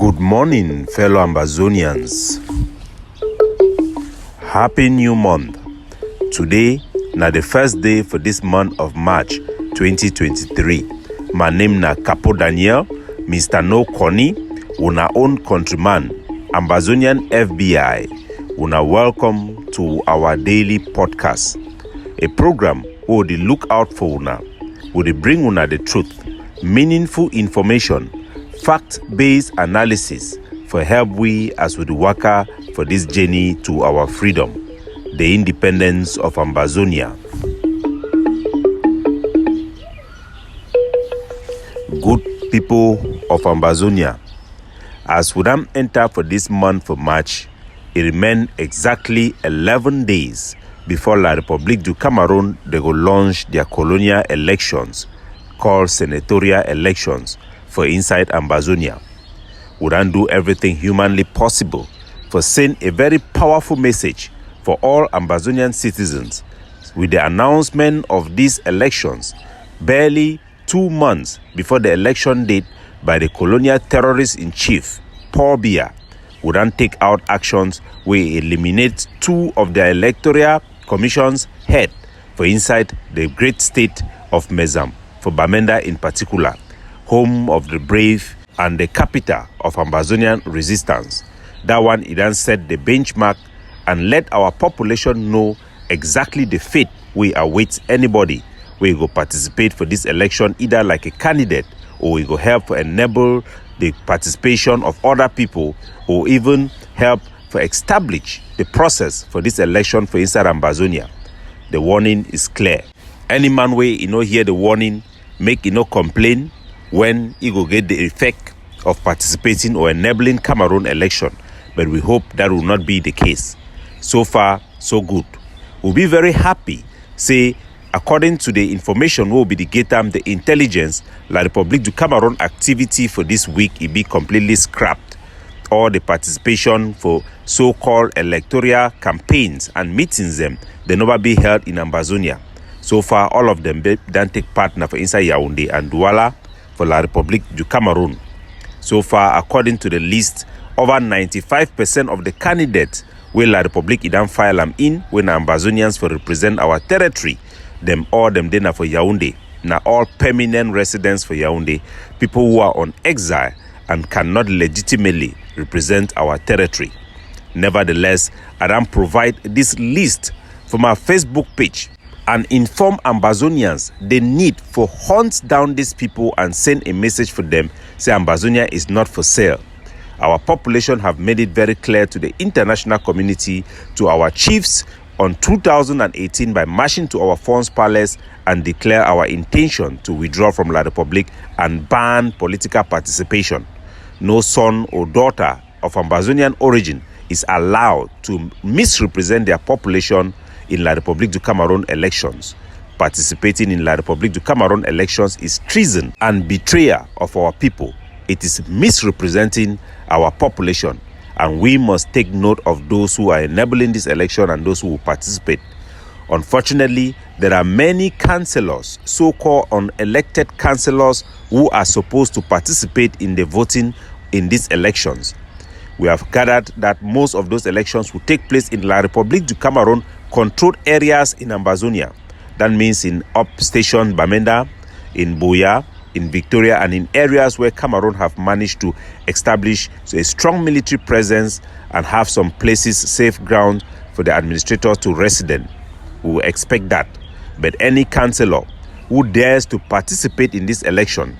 Good morning, fellow Ambazonians. Happy new month. Today, na the first day for this month of March 2023. My name na Capo Daniel, Mr. No Connie, una own countryman, Ambazonian FBI. Una welcome to our daily podcast. A program where we look out for una, we bring una the truth, meaningful information, fact-based analysis for help we as we waka for this journey to our freedom, the independence of Ambazonia. Good people of Ambazonia, as we don't enter for this month of March, it remains exactly 11 days before La République du Cameroon they go launch their colonial elections called senatorial elections for inside Ambazonia. We don't do everything humanly possible for send a very powerful message for all Ambazonian citizens with the announcement of these elections barely 2 months before the election date by the colonial terrorist-in-chief, Paul Biya. We don't take out actions we eliminate 2 of the electoral commission's head for inside the great state of Mezam, for Bamenda in particular, home of the brave and the capital of Ambazonian resistance. That one, it then set the benchmark and let our population know exactly the fate we await anybody we go participate for this election, either like a candidate or we go help enable the participation of other people or even help for establish the process for this election for inside Ambazonia. The warning is clear. Any man way hear the warning, make complain when he go get the effect of participating or enabling Cameroon election. But we hope that will not be the case. So far, so good. We'll be very happy, say, according to the information will be the the intelligence, La République du Cameroon activity for this week it be completely scrapped. All the participation for so-called electoral campaigns and meetings they never be held in Ambazonia. So far, all of them don't take part now for inside Yaoundé and Douala for La République du Cameroon. So far, according to the list, over 95% of the candidates where La République don't file them in when Ambazonians for represent our territory. Them then are for Yaoundé. Now all permanent residents for Yaoundé, people who are on exile and cannot legitimately represent our territory. Nevertheless, I don't provide this list from our Facebook page and inform Ambazonians the need for hunt down these people and send a message for them, say Ambazonia is not for sale. Our population have made it very clear to the international community, to our chiefs on 2018 by marching to our Fons Palace and declare our intention to withdraw from La République and ban political participation. No son or daughter of Ambazonian origin is allowed to misrepresent their population in La République du Cameroon elections. Participating in La République du Cameroon elections is treason and betrayal of our people. It is misrepresenting our population, and we must take note of those who are enabling this election and those who will participate. Unfortunately, there are many councillors, so-called unelected councillors, who are supposed to participate in the voting in these elections. We have gathered that most of those elections will take place in La République du Cameroon controlled areas in Ambazonia. That means in upstation Bamenda, in Buea, in Victoria, and in areas where Cameroon have managed to establish a strong military presence and have some places safe ground for the administrators to resident. We will expect that. But any councillor who dares to participate in this election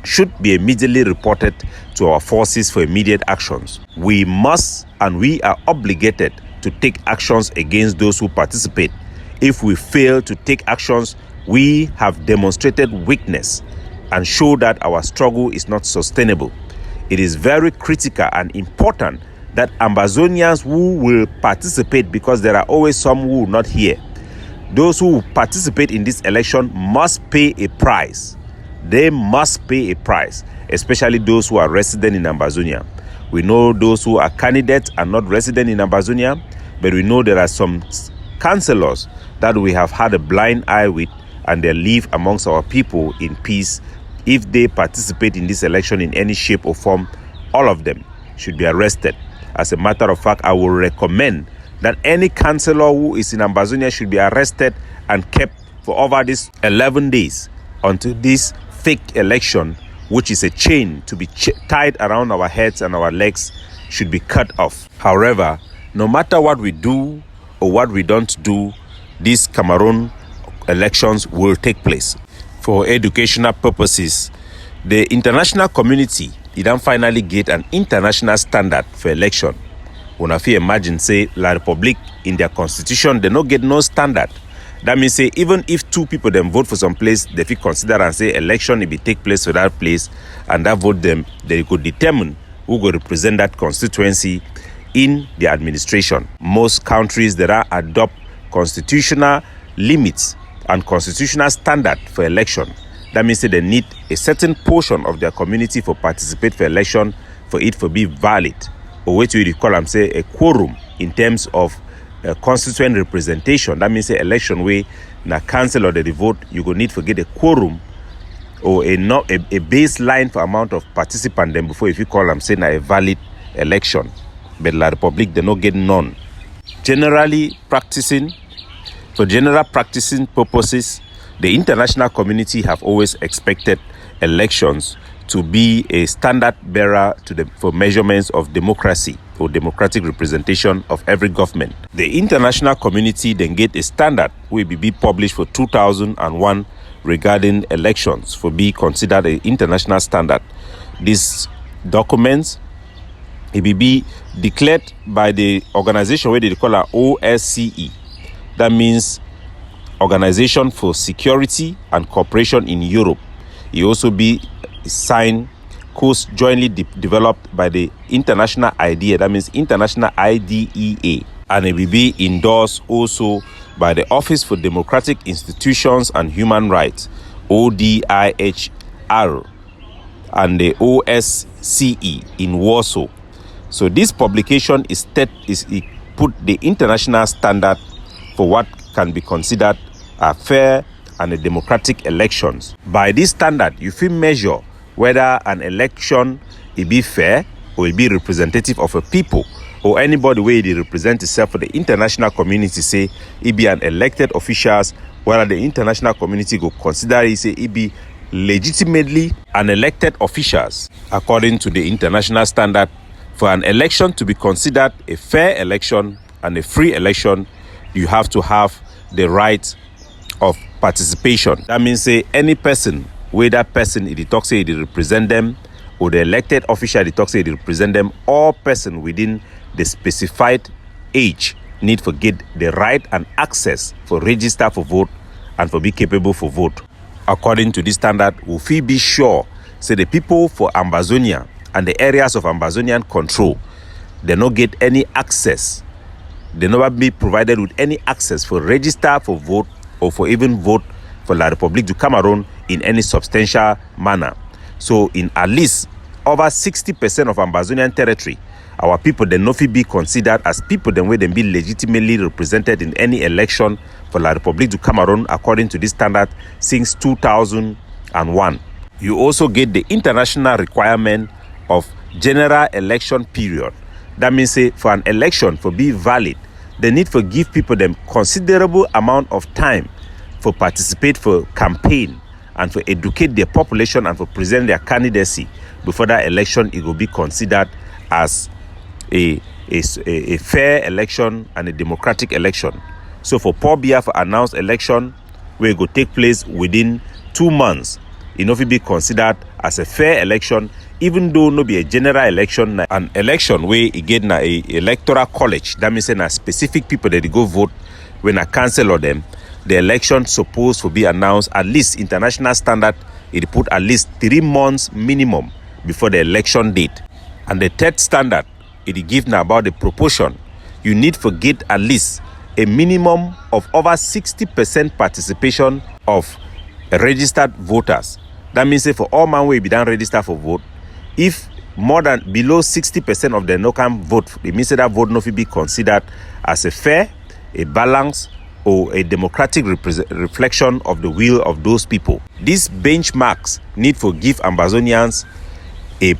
should be immediately reported to our forces for immediate actions. We must and we are obligated to take actions against those who participate. If we fail to take actions, we have demonstrated weakness and show that our struggle is not sustainable. It is very critical and important that Ambazonians who will participate, because there are always some who will not hear, those who participate in this election must pay a price. They must pay a price, especially those who are resident in Ambazonia. We know those who are candidates are not resident in Ambazonia, but we know there are some councillors that we have had a blind eye with, and they live amongst our people in peace. If they participate in this election in any shape or form, all of them should be arrested. As a matter of fact, I will recommend that any councillor who is in Ambazonia should be arrested and kept for over these 11 days until this fake election, which is a chain to be tied around our heads and our legs, should be cut off. However, no matter what we do or what we don't do, these Cameroon elections will take place. For educational purposes, the international community didn't finally get an international standard for election. When if you imagine, say, La Republique in their constitution, they don't get no standard. That means, say, even if two people then vote for some place, they feel consider and say election if it take place for that place, and that vote them, they could determine who will represent that constituency in the administration. Most countries that are adopt constitutional limits and constitutional standard for election. That means that they need a certain portion of their community for participate for election for it to be valid. Or what we call them, say, a quorum in terms of constituent representation. That means the election way na council or the vote, you go need to get a quorum or a baseline for amount of participants then before if you call them say na a valid election. But La Republique they not get none. For general practicing purposes, the international community have always expected elections to be a standard bearer for measurements of democracy or democratic representation of every government. The international community then get a standard will be published for 2001 regarding elections for be considered an international standard. These documents it will be declared by the organization where they call it OSCE. That means Organization for Security and Cooperation in Europe. It also be signed, jointly developed by the International IDEA, that means International IDEA, and it will be endorsed also by the Office for Democratic Institutions and Human Rights, ODIHR, and the OSCE in Warsaw. So this publication it put the international standard for what can be considered a fair and a democratic elections. By this standard, you feel measure whether an election it be fair or it be representative of a people or anybody where they represent itself for the international community say it be an elected officials, whether the international community go consider it say it be legitimately an elected officials. According to the international standard, for an election to be considered a fair election and a free election, you have to have the right of participation. That means say any person, whether that person it talks say it represent them, or the elected official it talks say it represent them, all person within the specified age need to get the right and access for register for vote and for be capable for vote. According to this standard, we feel be sure say the people for Ambazonia and the areas of Ambazonian control, they not get any access. They never be provided with any access for register for vote or for even vote for La Republique du Cameroon in any substantial manner. So in at least over 60% of Ambazonian territory, our people they not be considered as people then where they be legitimately represented in any election for La Republique du Cameroon according to this standard since 2001. You also get the international requirement of general election period. That means say for an election for be valid, they need to give people them considerable amount of time for participate for campaign and for educate their population and for present their candidacy before that election it will be considered as a fair election and a democratic election. So for Paul Biya for announced election where it will take place within 2 months, it will be considered as a fair election, even though no be a general election, an election where it get na a electoral college. That means na specific people that they go vote when a council or them. The election supposed to be announced at least international standard. It put at least 3 months minimum before the election date. And the third standard, it give now about the proportion. You need to get at least a minimum of over 60% participation of registered voters. That means for all man will be done register for vote. If more than below 60% of the no can vote, it means that vote not be considered as a fair, a balanced, or a democratic reflection of the will of those people. These benchmarks need to give Ambazonians a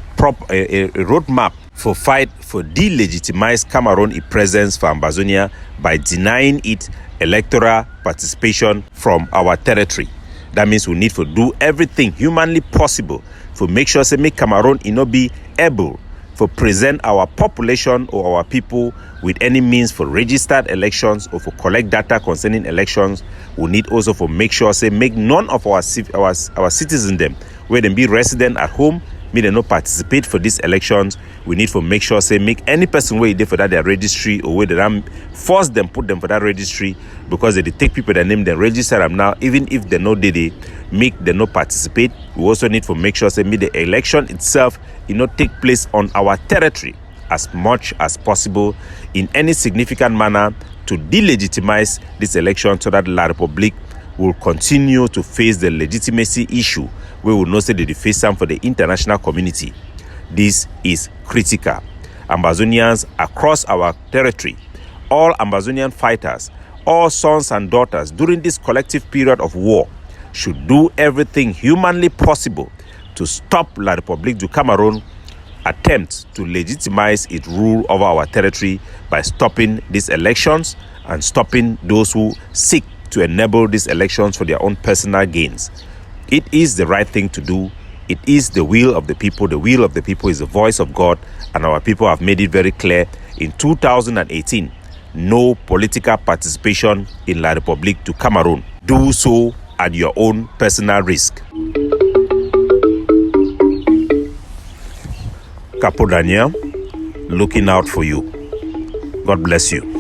roadmap for fight for delegitimize Cameroon presence for Ambazonia by denying it electoral participation from our territory. That means we need to do everything humanly possible to make sure say make Cameroon be able to present our population or our people with any means for registered elections or for collect data concerning elections. We need also for make sure say make none of our citizens them where they be resident at home, may they not participate for these elections. We need to make sure say make any person where they for that their registry or where they force them put them for that registry because they take people that name them register them now, even if they know they make them not participate. We also need to make sure say make the election itself not take place on our territory as much as possible in any significant manner to delegitimize this election so that La Republique will continue to face the legitimacy issue. We will not say that they face some for the international community. This is critical. Ambazonians across our territory, all Ambazonian fighters, all sons and daughters during this collective period of war should do everything humanly possible to stop La Republique du Cameroon attempt to legitimize its rule over our territory by stopping these elections and stopping those who seek to enable these elections for their own personal gains. It is the right thing to do. It is the will of the people. The will of the people is the voice of God, and our people have made it very clear in 2018. No political participation in La Republique du Cameroon. Do so at your own personal risk. Capo Daniel, looking out for you. God bless you.